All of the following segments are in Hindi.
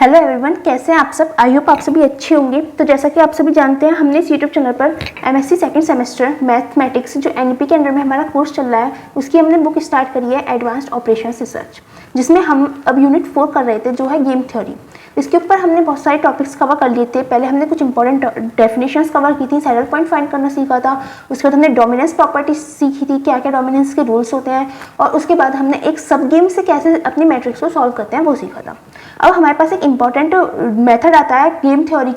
हेलो एवरीवन, कैसे हैं आप सब। आई होप आप सभी अच्छे होंगे। तो जैसा कि आप सभी जानते हैं, हमने इस यूट्यूब चैनल पर एमएससी सेकंड सेमेस्टर मैथमेटिक्स जो एनईपी के अंडर में हमारा कोर्स चल रहा है, उसकी हमने बुक स्टार्ट करी है एडवांस्ड ऑपरेशंस रिसर्च, जिसमें हम अब यूनिट 4 कर रहे थे जो है गेम थ्योरी। इसके ऊपर हमने बहुत सारे टॉपिक्स कवर कर लिए थे। पहले हमने कुछ इंपॉर्टेंट डेफिनेशंस कवर की थी, सैडल पॉइंट फाइंड करना सीखा था। उसके बाद हमने डोमिनेंस प्रॉपर्टी सीखी थी, क्या क्या डोमिनेंस के रूल्स होते हैं, और उसके बाद हमने एक सब गेम से कैसे अपनी मैट्रिक्स को सॉल्व करते हैं वो सीखा था। अब हमारे पास एक इंपॉर्टेंट मेथड आता है गेम थ्योरी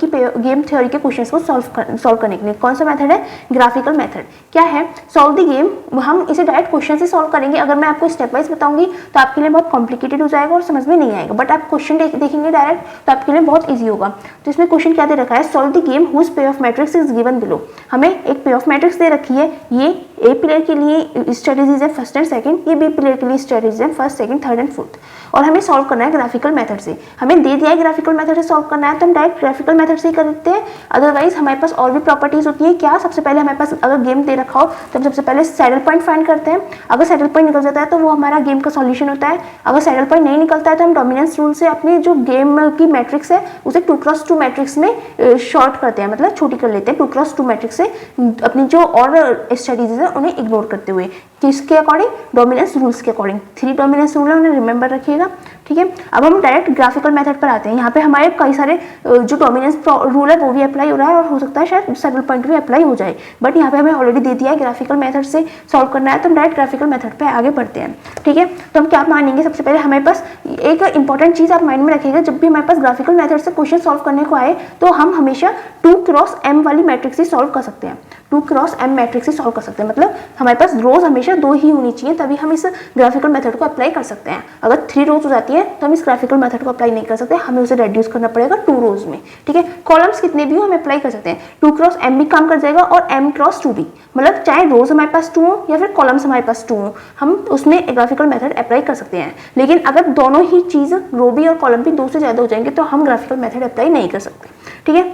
के क्वेश्चंस को सॉल्व करने के लिए। कौन सा मेथड है? Graphical method. क्या है? Solve the game. हम इसे डायरेक्ट क्वेश्चन से सॉल्व करेंगे। अगर मैं आपको स्टेप वाइज बताऊंगी तो आपके लिए बहुत कॉम्प्लिकेटेड हो जाएगा और समझ में नहीं आएगा, बट आप क्वेश्चन देखेंगे डायरेक्ट तो आपके लिए बहुत ईजी होगा। तो इसमें क्वेश्चन क्या दे रखा है? Solve the game whose pair of matrix is given below. हमें एक पेयर ऑफ मैट्रिक्स दे रखी है। ये ए प्लेयर के लिए स्ट्रेटेजीज है फर्स्ट एंड सेकंड, ये बी प्लेयर के लिए स्ट्रेटेजीज है first, second, third and fourth, और हमें सॉल्व करना है ग्राफिकल मेथड से। हमें दे दिया है ग्राफिकल मेथड से सॉल्व करना है, तो हम डायरेक्ट ग्राफिकल मेथड से ही कर देते हैं। अदरवाइज हमारे पास और भी प्रॉपर्टीज होती है। क्या? सबसे पहले हमारे पास अगर गेम दे रखा हो तो हम सबसे पहले सैडल पॉइंट फाइंड करते हैं। अगर सैडल पॉइंट निकल जाता है तो वो हमारा गेम का सॉल्यूशन होता है। अगर सैडल पॉइंट नहीं निकलता है तो हम डोमिनेंस रूल से अपने जो गेम की मैट्रिक्स है उसे 2x2 मैट्रिक्स में शॉर्ट करते हैं, मतलब छोटी कर लेते हैं। 2x2 मैट्रिक्स से अपनी जो और स्ट्रेटेजीज है उन्हें इग्नोर करते हुए, किसके अकॉर्डिंग? डोमिनेंस रूल्स के अकॉर्डिंग। 3 डोमिनेंस रूल है, उन्हें रिमेंबर रखिएगा, ठीक है। अब हम डायरेक्ट ग्राफिकल मेथड पर आते हैं। यहाँ पे हमारे कई सारे जो डोमिनेंस रूल है वो भी अप्लाई हो रहा है, और हो सकता है शायद सैडल पॉइंट भी अप्लाई हो जाए, बट यहाँ पे हमें ऑलरेडी दे दिया है ग्राफिकल मेथड से सॉल्व करना है, तो हम डायरेक्ट ग्राफिकल मेथड पे आगे बढ़ते हैं, ठीक है। तो हम क्या मानेंगे? सबसे पहले हमारे पास एक इंपॉर्टेंट चीज आप माइंड में रखिएगा, जब भी हमारे पास ग्राफिकल मेथड से क्वेश्चन सॉल्व करने को आए तो हम हमेशा 2x m वाली मैट्रिक्स ही सॉल्व कर सकते हैं। 2x m मैट्रिक्स ही सॉल्व कर सकते हैं, मतलब हमारे पास रोज हमेशा 2 ही होनी चाहिए, तभी हम इस ग्राफिकल मेथड को अप्लाई कर सकते हैं। अगर 3 रोज हो जाती है तो हम इस ग्राफिकल मेथड को अप्लाई नहीं कर सकते, हमें उसे रेड्यूस करना पड़ेगा 2 रोज में, ठीक है। कॉलम्स कितने भी हो हम अप्लाई कर सकते हैं। 2x m भी काम कर जाएगा और m×2 भी, मतलब चाहे रोज हमारे पास 2 हो या फिर कॉलम्स हमारे पास 2 हो, हम उसमें ग्राफिकल मेथड अप्लाई कर सकते हैं। लेकिन अगर दोनों ही चीज रो भी और कॉलम भी 2 से ज्यादा हो जाएंगे तो हम ग्राफिकल मेथड अप्लाई नहीं कर सकते, ठीक है।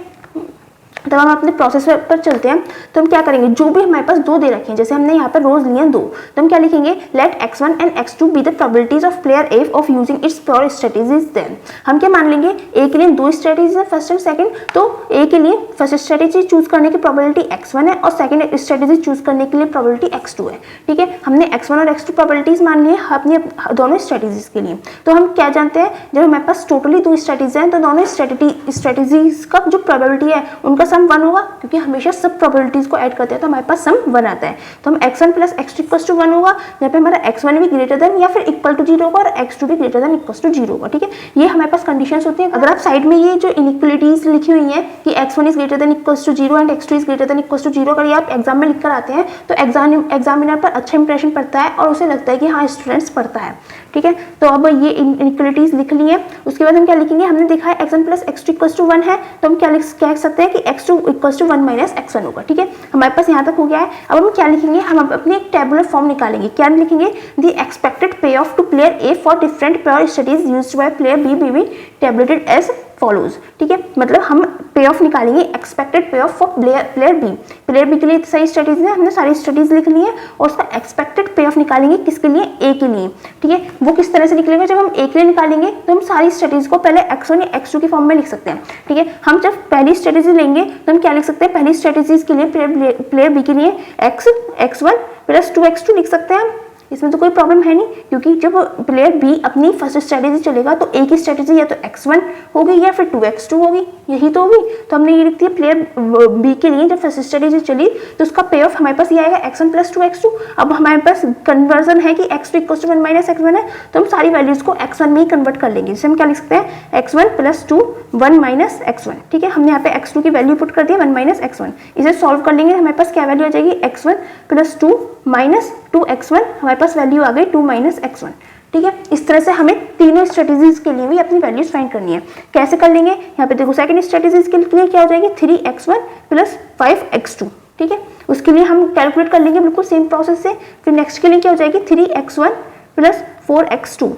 तब हम अपने प्रोसेस पर चलते हैं। तो हम क्या करेंगे? जो भी हमारे पास 2 दे रखे हैं, जैसे हमने यहाँ पर रोज लिए हैं 2, तो हम क्या लिखेंगे? Let x1 and x2 be the probabilities of player A of using its pure strategies. Then हम क्या मान लेंगे? ए के लिए 2 स्ट्रेटेजीज है फर्स्ट एंड सेकंड, तो ए के लिए फर्स्ट स्ट्रेटेजी चूज करने की प्रोबेबिलिटी x1 है और सेकंड स्ट्रेटेजी चूज करने के लिए प्रोबेबिलिटी x2 है, ठीक है। हमने x1 और x2 प्रोबेबिलिटीज मान ली है अपनी दोनों स्ट्रेटेजीज के लिए। तो हम क्या जानते हैं? जब हमारे पास टोटली 2 स्ट्रेटेजीज हैं तो दोनों स्ट्रेटेजीज का जो प्रोबेबिलिटी है उनका सम 1 होगा, क्योंकि हमेशा सब प्रोबेबिलिटीज को ऐड करते हैं तो हमारे पास सम 1 आता है। तो हम x1 plus x2 equal to 1 होगा, यहाँ पे हमारा x1 भी ग्रेटर देन या फिर इक्वल टू 0 होगा और x2 भी ग्रेटर देन इक्वल टू 0 होगा, ठीक है। ये हमारे पास कंडीशंस होती हैं। अगर आप साइड में ये जो इनइक्वलिटीज लिखी हुई है कि x1 is greater than equal to 0 and x2 is greater than equal to 0, अगर ये आप एग्जाम में लिखकर आते हैं तो एग्जामिनर पर अच्छा इंप्रेशन पड़ता है और उसे लगता है कि हाँ स्टूडेंट्स पढ़ता है, ठीक है। तो अब ये इनइक्वलिटीज लिख ली है। उसके बाद हम क्या लिखेंगे? हमने देखा है x1 plus x2 equal to 1 है, तो हम क्या लिख सकते हैं कि x2 equal to 1 minus x1 होगा, ठीक है। हमारे पास यहाँ तक हो गया है। अब हम क्या लिखेंगे? हम अपनी एक टेबुलर फॉर्म निकालेंगे। क्या लिखेंगे? The expected payoff to player A for different pure studies used by player B be tabulated as follows, ठीक है। मतलब हम पे ऑफ निकालेंगे, expected payoff for player B. Player B के लिए सारी स्ट्रेटेजीज है, हमने सारी स्ट्रेटेजीज लिख ली है, और उसका एक्सपेक्टेड पे ऑफ निकालेंगे किसके लिए? ए के लिए, ठीक है। वो किस तरह से निकलेगा? जब हम ए के लिए निकालेंगे तो हम सारी स्ट्रेटेजी को पहले x1 या x2 की फॉर्म में लिख सकते हैं, ठीक है। हम जब पहली स्ट्रेटेजी लेंगे तो हम क्या लिख सकते हैं? पहली स्ट्रेटेजीज के लिए प्लेयर बी के लिए x1 प्लस 2x2 लिख सकते हैं। इसमें तो कोई प्रॉब्लम है नहीं, क्योंकि जब प्लेयर बी अपनी फर्स्ट स्ट्रेटेजी चलेगा तो ए की स्ट्रेटेजी या तो x1 होगी या फिर 2x2 होगी, यही तो होगी। तो हमने ये लिख दिया प्लेयर बी के लिए जब फर्स्ट स्ट्रेटेजी चली तो उसका पे ऑफ हमारे पास ये आएगा x1 प्लस 2x2। अब हमारे पास कन्वर्जन है कि x2 equal to 1 minus x1 है, तो हम सारी वैल्यूज को x1 में ही कन्वर्ट कर लेंगे। जिससे हम क्या लिख सकते हैं? x1 प्लस 2 1 माइनस x1, ठीक है। हमने यहाँ पे x2 की वैल्यू पुट कर दिया 1 माइनस x1। इसे सॉल्व कर लेंगे, हमारे पास क्या वैल्यू आ जाएगी? x1 प्लस 2 माइनस 2x1, हमारे पास वैल्यू आ गई 2 माइनस x1, ठीक है। इस तरह से हमें तीनों स्ट्रेटेजीज के लिए भी अपनी वैल्यूज फाइंड करनी है। कैसे कर लेंगे? यहाँ पे देखो, सेकंड स्ट्रेटेजीज के लिए क्या हो जाएगी? 3x1 प्लस 5x2, ठीक है। उसके लिए हम कैलकुलेट कर लेंगे बिल्कुल सेम प्रोसेस से। फिर नेक्स्ट के लिए क्या हो जाएगी? 3x1 प्लस 4x2,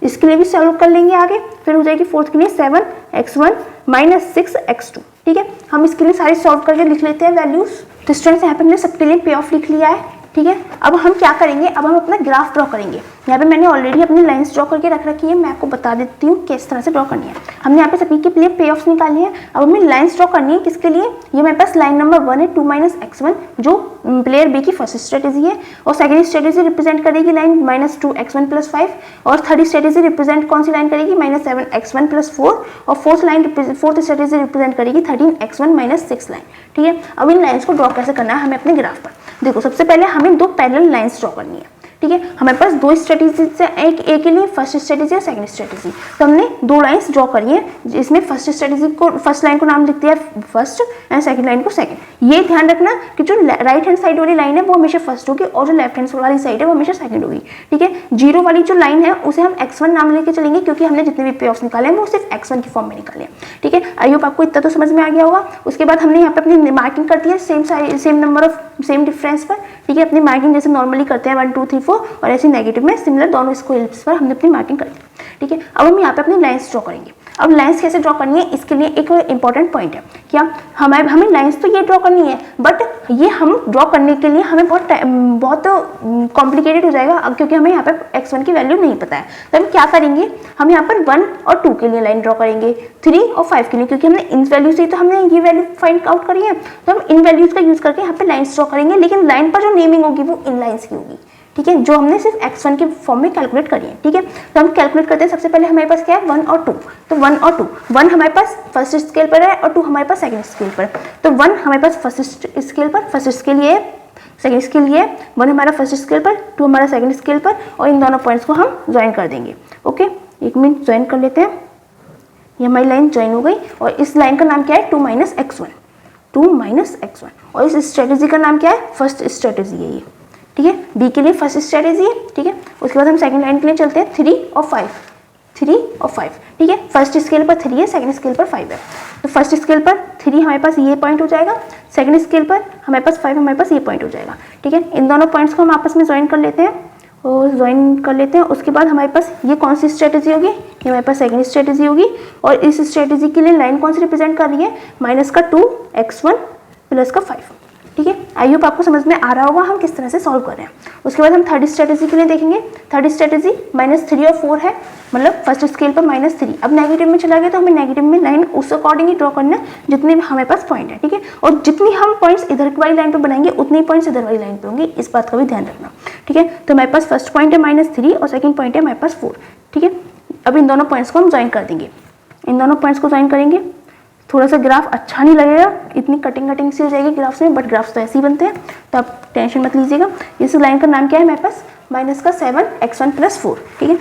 इसके लिए भी सॉल्व कर लेंगे आगे। फिर हो जाएगी फोर्थ के लिए 7x1 माइनस 6x2, ठीक है। हम इसके लिए सारे सॉल्व करके लिख लेते हैं वैल्यूज। तो स्टूडेंट्स यहाँ पे हमने सबके लिए पे ऑफ लिख लिया है। ठीक है, अब हम क्या करेंगे, अब हम अपना ग्राफ ड्रॉ करेंगे। यहाँ पे मैंने ऑलरेडी अपनी लाइंस ड्रॉ करके रख रखी है, मैं आपको बता देती हूँ किस तरह से ड्रॉ करनी है। हमने यहाँ पे सभी के लिए पे ऑफ्स निकाली है। अब हमें लाइंस ड्रॉ करनी है, किसके लिए, ये मेरे पास लाइन नंबर 1 है 2 - x1 जो प्लेयर बी की फर्स्ट स्ट्रेटेजी है, और सेकंड स्ट्रेटेजी रिप्रेजेंट करेगी लाइन -2x1 + 5, और थर्ड स्ट्रेटेजी रिप्रेजेंट कौन सी लाइन करेगी, -7x1 + 4, और फोर्थ स्ट्रेटेजी रिप्रेजेंट करेगी 13x1 - 6 लाइन। ठीक है, अब इन लाइन्स को ड्रॉ कैसे करना है हमें अपने ग्राफ पर। देखो, सबसे पहले हमें 2 पैरेलल लाइन्स ड्रॉ करनी है। ठीक है, हमारे पास 2 स्ट्रेटेजी से एक के लिए फर्स्ट स्ट्रेटेजी और सेकंड स्ट्रेटेजी, तो हमने 2 लाइंस ड्रॉ करी है, जिसमें फर्स्ट स्ट्रेटेजी को फर्स्ट लाइन को नाम लिख दिया फर्स्ट एंड सेकंड लाइन को सेकंड। ये ध्यान रखना कि जो राइट हैंड साइड वाली लाइन है वो हमेशा फर्स्ट होगी, और जो लेफ्ट हैंड वाली साइड है वो हमेशा सेकंड होगी। ठीक है, जीरो वाली जो लाइन है उसे हम x1 नाम लेके चलेंगे, क्योंकि हमने जितने भी पे ऑफ्स निकाले हैं वो सिर्फ x1 की फॉर्म में निकाले हैं। ठीक है, आई होप आपको इतना तो समझ में आ गया होगा। उसके बाद हमने यहाँ पे अपनी मार्किंग कर दी है same number of same difference पर। ठीक है, अपनी मार्किंग जैसे नॉर्मली करते हैं 1 2 3 4, और ऐसे नेगेटिव में सिमिलर दोनों इसको एलिप्स पर हमने अपनी मार्किंग कर दी। ठीक है, अब हम यहाँ पे अपनी लाइंस ड्रॉ करेंगे। अब लाइंस कैसे ड्रॉ करनी है, इसके लिए एक इंपॉर्टेंट पॉइंट है, क्या हमें लाइंस तो ये ड्रॉ करनी है, बट ये हम ड्रॉ करने के लिए हमें बहुत कॉम्प्लिकेटेड हो जाएगा, क्योंकि हमें यहाँ पे x1 की वैल्यू नहीं पता है। तो हम क्या करेंगे, हम यहाँ पर 1 और 2 के लिए लाइन ड्रॉ करेंगे, 3 और 5 के लिए, क्योंकि हमने इन वैल्यू से तो हमने ये वैल्यू फाइंड आउट करी है, तो हम इन वैल्यूज का यूज करके यहाँ पे लाइन्स ड्रॉ करेंगे। लेकिन लाइन पर जो नेमिंग होगी वो इन लाइन्स की होगी। ठीक है, जो हमने सिर्फ x1 के फॉर्म में कैलकुलेट करी है। ठीक है, तो हम कैलकुलेट करते हैं। सबसे पहले हमारे पास क्या है, 1 और 2, तो 1 और 2, 1 हमारे पास फर्स्ट स्केल पर है और 2 हमारे पास सेकंड स्केल पर। तो 1 हमारे पास फर्स्ट स्केल पर, फर्स्ट स्केल ये है, सेकंड स्केल ये है, 1 हमारा फर्स्ट स्केल पर, 2 हमारा सेकंड स्केल पर, और इन दोनों पॉइंट्स को हम ज्वाइन कर देंगे। ओके, एक मिनट ज्वाइन कर लेते हैं। ये हमारी लाइन ज्वाइन हो गई, और इस लाइन का नाम क्या है, 2 - x1, 2 - x1, और इस स्ट्रेटेजी का नाम क्या है, फर्स्ट स्ट्रेटेजी है ये। ठीक है, बी के लिए फर्स्ट स्ट्रेटेजी है। ठीक है, उसके बाद हम सेकंड लाइन के लिए चलते हैं, 3 और 5, 3 और 5। ठीक है, फर्स्ट स्केल पर 3 है, सेकंड स्केल पर 5 है, तो फर्स्ट स्केल पर 3 हमारे पास ये पॉइंट हो जाएगा, सेकंड स्केल पर हमारे पास 5 हमारे पास ये पॉइंट हो जाएगा। ठीक है, इन दोनों पॉइंट्स को हम आपस में ज्वाइन कर लेते हैं, और ज्वाइन कर लेते हैं। उसके बाद हमारे पास ये कौन सी स्ट्रेटेजी होगी, ये हमारे पास सेकंड स्ट्रेटेजी होगी, और इस स्ट्रेटेजी के लिए लाइन कौन सी रिप्रेजेंट कर रही है, -2x1 + 5। ठीक है, आई होप आपको समझ में आ रहा होगा हम किस तरह से सॉल्व कर रहे हैं। उसके बाद हम थर्ड स्ट्रेटेजी के लिए देखेंगे। थर्ड स्ट्रेटेजी -3 और 4 है, मतलब फर्स्ट स्केल पर -3। अब नेगेटिव में चला गया तो हमें नेगेटिव में लाइन उस अकॉर्डिंग ही ड्रॉ करना है जितने भी हमारे पास पॉइंट है। ठीक है, और जितनी हम पॉइंट्स इधर वाली लाइन पर बनाएंगे उतने ही पॉइंट्स इधर वाली लाइन पर होंगे, इस बात का भी ध्यान रखना। ठीक है, तो हमारे पास फर्स्ट पॉइंट है -3 और सेकंड पॉइंट है हमारे पास 4। ठीक है, अब इन दोनों पॉइंट्स को हम ज्वाइन कर देंगे, इन दोनों पॉइंट्स को ज्वाइन करेंगे। थोड़ा सा ग्राफ अच्छा नहीं लगेगा, इतनी कटिंग सी हो जाएगी ग्राफ्स में, बट ग्राफ्स तो ऐसे ही बनते हैं, तो आप टेंशन मत लीजिएगा। इस लाइन का नाम क्या है हमारे पास, -7x1 + 4। ठीक है,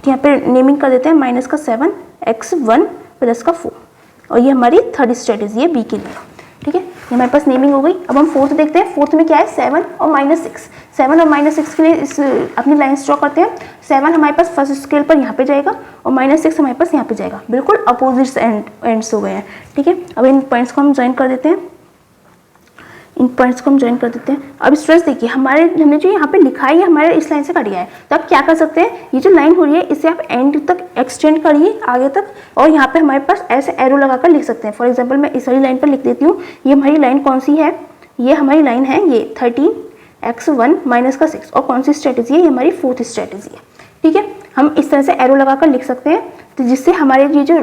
यहाँ पे नेमिंग कर देते हैं -7x1 + 4, और ये हमारी थर्ड स्ट्रेटेजी है बी के लिए। ठीक है, ये हमारे पास नेमिंग हो गई। अब हम फोर्थ देखते हैं। फोर्थ में क्या है, 7 और -6। 7 और -6 के लिए इस अपनी लाइन्स ड्रॉ करते हैं। 7 हमारे पास फर्स्ट स्केल पर यहाँ पे जाएगा, और -6 हमारे पास यहाँ पे जाएगा, बिल्कुल अपोजिट एंड्स हो गए हैं। ठीक है, अब इन पॉइंट्स को हम ज्वाइन कर देते हैं, इन पॉइंट्स को हम ज्वाइन कर देते हैं। अब स्ट्रेस देखिए, हमने जो यहाँ पे लिखा है ये हमारे इस लाइन से कट गया है, तो आप क्या कर सकते हैं, ये जो लाइन हो रही है इसे आप एंड तक एक्सटेंड करिए आगे तक, और यहाँ पे हमारे पास ऐसे एरो लगाकर लिख सकते हैं। फॉर एग्जांपल मैं इस वाली लाइन पर लिख देती हूँ। ये हमारी लाइन कौन सी है, ये हमारी लाइन है ये 13x1 - 6, और कौन सी स्ट्रेटेजी है, ये हमारी फोर्थ स्ट्रेटेजी है। ठीक है, हम इस तरह से एरो लगाकर लिख सकते हैं, तो जिससे हमारे ये जो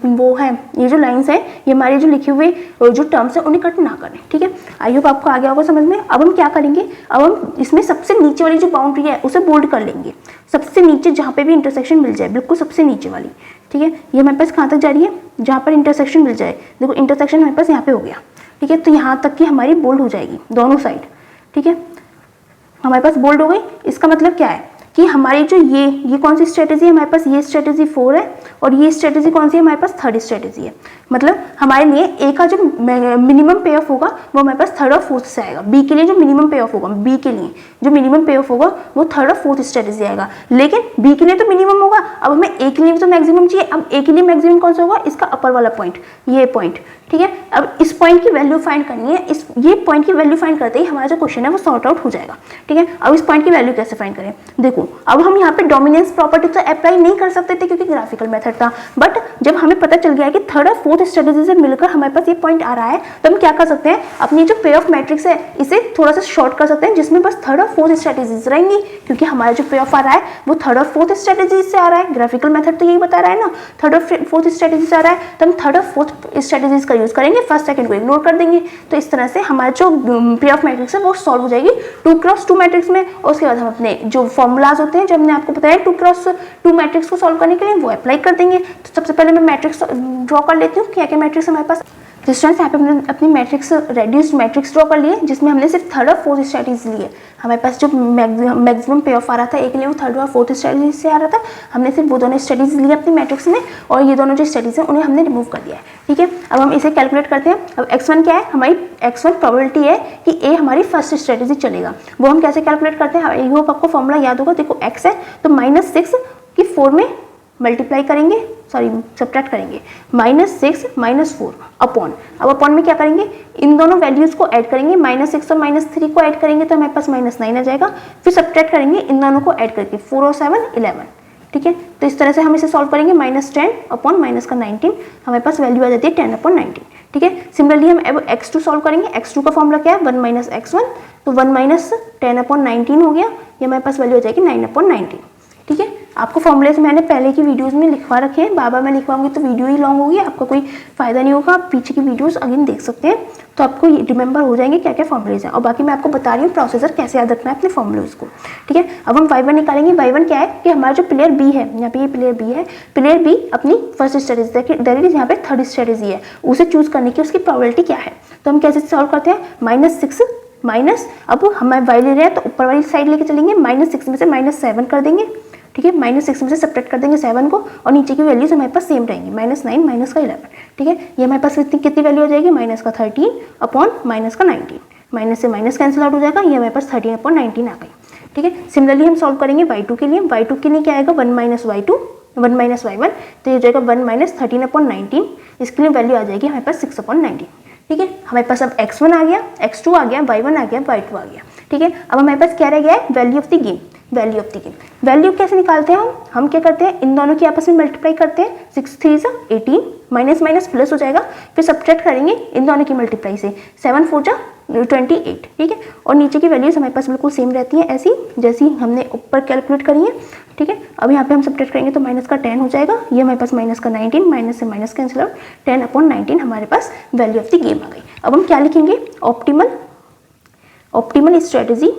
वो है, ये जो लाइंस है, ये हमारे जो लिखे हुए जो टर्म्स है उन्हें कट ना करें। ठीक है, आई होप आपको आ गया होगा समझ में। अब हम क्या करेंगे, अब हम इसमें सबसे नीचे वाली जो बाउंड्री है उसे बोल्ड कर लेंगे, सबसे नीचे जहाँ पे भी इंटरसेक्शन मिल जाए, बिल्कुल सबसे नीचे वाली। ठीक है, ये हमारे पास कहाँ तक जा रही है, जहाँ पर इंटरसेक्शन मिल जाए। देखो इंटरसेक्शन हमारे पास यहाँ पे हो गया। ठीक है, तो यहाँ तक की हमारी बोल्ड हो जाएगी दोनों साइड। ठीक है, हमारे पास बोल्ड हो गई। इसका मतलब क्या है कि हमारी जो ये कौन सी स्ट्रेटेजी है, हमारे पास ये स्ट्रेटेजी 4 है, और ये स्ट्रेटेजी कौन सी है, हमारे पास थर्ड स्ट्रेटेजी है। मतलब हमारे लिए ए का जो मिनिमम पे ऑफ होगा वो हमारे पास थर्ड और फोर्थ से आएगा। बी के लिए जो मिनिमम पे ऑफ होगा, बी के लिए जो मिनिमम पे ऑफ होगा वो थर्ड और फोर्थ स्ट्रेटेजी आएगा। लेकिन बी के लिए तो मिनिमम होगा, अब हमें ए के लिए भी तो मैक्सिमम चाहिए। अब ए के लिए मैक्सिमम कौन सा होगा, इसका अपर वाला पॉइंट, ये पॉइंट। ठीक है, अब इस पॉइंट की वैल्यू फाइंड करनी है। ये पॉइंट की वैल्यू फाइंड करते ही हमारा जो क्वेश्चन है वो सॉर्ट आउट हो जाएगा। ठीक है, अब इस पॉइंट की वैल्यू कैसे फाइंड करें, देखो देखो अब हम यहाँ पे डोमिनेंस प्रॉपर्टी तो अप्लाई नहीं कर सकते थे क्योंकि ग्राफिकल मेथड था, बट जब हमें पता चल गया है कि थर्ड और फोर्थ स्ट्रेटेजी से मिलकर हमारे पास ये पॉइंट आ रहा है, तो हम क्या कर सकते हैं, अपनी जो पे ऑफ मैट्रिक्स है इसे थोड़ा सा शॉर्ट कर सकते हैं, जिसमें बस थर्ड और फोर्थ स्ट्रेटेजीज रहेंगी, क्योंकि हमारा जो पे ऑफ आ रहा है वो थर्ड और फोर्थ स्ट्रेटेजी से आ रहा है। ग्राफिकल मेथड तो यही बता रहा है ना, थर्ड और फोर्थ स्ट्रेटेजी से आ रहा है, तो हम थर्ड और फोर्थ स्ट्रेटेजीज का यूज करेंगे, फर्स्ट सेकंड को इग्नोर कर देंगे। तो इस तरह से हमारा जो पे ऑफ मैट्रिक्स है वो सॉल्व हो जाएगी 2x2 मैट्रिक्स में। और उसके बाद हम अपने जो फॉर्मूलाज होते हैं जो हमने आपको बताया 2x2 मैट्रिक्स को सॉल्व करने के लिए वो अप्लाई कर देंगे। तो सबसे पहले मैं मैट्रिक्स ड्रॉ कर लेती हूँ, क्या क्या मैट्रिक्स हमारे पास। जिस तरह से यहाँ पे हमने अपनी मैट्रिक्स रेड्यूस्ड मैट्रिक्स ड्रॉ कर लिए, जिसमें हमने सिर्फ थर्ड और फोर्थ स्ट्रेटेजी लिए। हमारे पास जो मैक्सिमम पे ऑफ आ रहा था एक लिए वो थर्ड और फोर्थ स्ट्रेटेजी से आ रहा था, हमने सिर्फ वो दोनों स्ट्रेटेजी लिए अपनी मैट्रिक्स में, और ये दोनों जो स्ट्रेटेजी हैं उन्हें हमने रिमूव कर दिया है। ठीक है, अब हम इसे कैलकुलेट करते हैं। अब x1 क्या है, हमारी x1 प्रोबेबिलिटी है कि a हमारी फर्स्ट स्ट्रेटेजी चलेगा। वो हम कैसे कैलकुलेट करते हैं, आई होप आपको फॉर्मूला याद होगा। देखो x है तो -6 की 4 में मल्टीप्लाई करेंगे, सॉरी सब्ट्रैक्ट करेंगे, -6 -4 अपॉन, अब अपॉन में क्या करेंगे, इन दोनों वैल्यूज को ऐड करेंगे, -6 और -3 को ऐड करेंगे तो हमारे पास -9 आ जाएगा, फिर सब्ट्रैक्ट करेंगे इन दोनों को ऐड करके, 4 और 7 11। ठीक है, तो इस तरह से हम इसे सॉल्व करेंगे, -10 अपॉन -19 हमारे पास वैल्यू आ जाती है 10 अपॉन 19। ठीक है, सिमिलरली हम अब x2 सॉल्व करेंगे। x2 का फॉर्मूला क्या है, 1 - x1, तो 1 - 10 अपॉन 19 हो गया, ये हमारे पास वैल्यू आ जाएगी 9 अपॉन 19। ठीक है, आपको फॉर्मूलेस मैंने पहले की वीडियोस में लिखवा रखे हैं, बार बार मैं लिखवाऊंगी तो वीडियो ही लॉन्ग होगी, आपका कोई फायदा नहीं होगा। आप पीछे की वीडियोस अगेन देख सकते हैं तो आपको रिमेंबर हो जाएंगे क्या क्या फॉर्मूलेज हैं, और बाकी मैं आपको बता रही हूँ प्रोसेसर कैसे याद रखना है अपने फॉर्मूलेज को। ठीक है, अब हम y1 निकालेंगे। y1 क्या है कि हमारा जो प्लेयर b है, यहाँ पे ये प्लेयर b है, प्लेयर b अपनी फर्स्ट स्ट्रेटेजी दैट इज यहाँ पे थर्ड स्ट्रेटेजी है, उसे चूज करने की उसकी प्रोबेबिलिटी क्या है। तो हम कैसे सॉल्व करते हैं, -6 माइनस, अब हम y ले रहे हैं तो ऊपर वाली साइड लेके चलेंगे, -6 में से -7 कर देंगे। ठीक है, -6 में से सब्ट्रैक्ट कर देंगे 7 को, और नीचे की वैल्यूज हमारे पास सेम रहेंगी, -9 -11। ठीक है, ये हमारे पास कितनी वैल्यू आ जाएगी, -13 अपॉन -19, माइनस से माइनस कैंसिल आउट हो जाएगा, ये हमारे पास 13 अपॉन 19 आ गई। ठीक है, सिमिलरली हम सॉल्व करेंगे y2 के लिए। y2 के लिए क्या आएगा, 1 - y2 1 - y1, तो ये हो जाएगा 1 - 13 अपॉन 19, इसके लिए वैल्यू आ जाएगी हमारे पास 6 अपॉन 19। ठीक है, हमारे पास अब x1 आ गया, x2 आ गया, y1 आ गया, y2 आ गया। ठीक है, अब हमारे पास क्या रह गया है, value of the game. Value of the game, value कैसे निकालते हैं हम क्या करते हैं, इन दोनों की आपस में मल्टीप्लाई करते हैं, 6 3 जा 18, माइनस माइनस प्लस हो जाएगा, फिर सब्ट्रैक्ट करेंगे इन दोनों की मल्टीप्लाई से, 7 4 जा 28। ठीक है, और नीचे की वैल्यूज हमारे पास बिल्कुल सेम रहती हैं, ऐसी जैसी हमने ऊपर कैलकुलेट करी है। ठीक है, अब यहाँ पे हम सब्ट्रैक्ट करेंगे तो माइनस का 10 हो जाएगा, ये हमारे पास माइनस का 19, माइनस से माइनस कैंसिल आउट, 10 अपॉन 19 हमारे पास वैल्यू ऑफ द गेम आ गई। अब हम क्या लिखेंगे, optimal strategy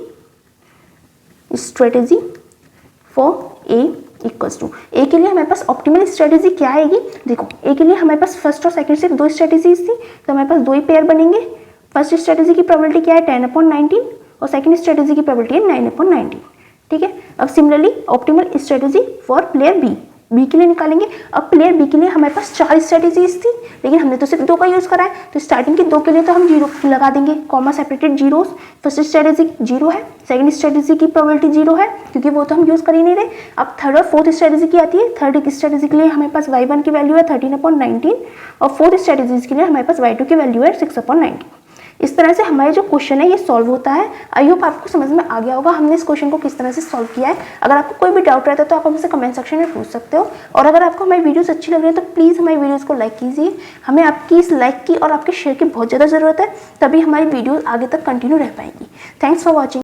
for A equals to, A के लिए हमारे पास ऑप्टिमल स्ट्रेटेजी क्या आएगी, देखो ए के लिए हमारे पास फर्स्ट और सेकंड सिर्फ 2 स्ट्रेटेजीज थी, तो हमारे पास 2 ही पेयर बनेंगे। फर्स्ट स्ट्रेटेजी की प्रोबेबिलिटी क्या है, 10 अपॉन 19, और सेकंड स्ट्रेटेजी की प्रोबेबिलिटी है 9 अपॉन 19। ठीक है, अब similarly optimal strategy for player B के लिए निकालेंगे। अब प्लेयर बी के लिए हमारे पास 4 स्ट्रेटेजीज थी, लेकिन हमने तो सिर्फ 2 का यूज करा है, तो स्टार्टिंग के 2 के लिए तो हम 0 लगा देंगे, comma separated zeros. First strategy 0 है, सेकंड स्ट्रेटेजी की प्रोबेबिलिटी 0 है क्योंकि वो तो हम यूज कर ही नहीं रहे। अब थर्ड और फोर्थ स्ट्रेटेजी की आती है, थर्ड स्ट्रेटेजी के लिए हमारे पास y1 की वैल्यू है 13 अपॉन 19, और फोर्थ स्ट्रेटेजी के लिए हमारे पास y2 की वैल्यू है 6 अपॉन 19। इस तरह से हमारे जो क्वेश्चन है ये सॉल्व होता है। आई होप आपको समझ में आ गया होगा हमने इस क्वेश्चन को किस तरह से सॉल्व किया है। अगर आपको कोई भी डाउट रहता है तो आप हमसे कमेंट सेक्शन में पूछ सकते हो, और अगर आपको हमारी वीडियोस अच्छी लग रही है तो प्लीज़ हमारी वीडियोस को लाइक कीजिए। हमें आपकी इस लाइक की और आपके शेयर की बहुत ज़्यादा ज़रूरत है, तभी हमारी वीडियो आगे तक कंटिन्यू रह पाएंगी। Thanks for watching.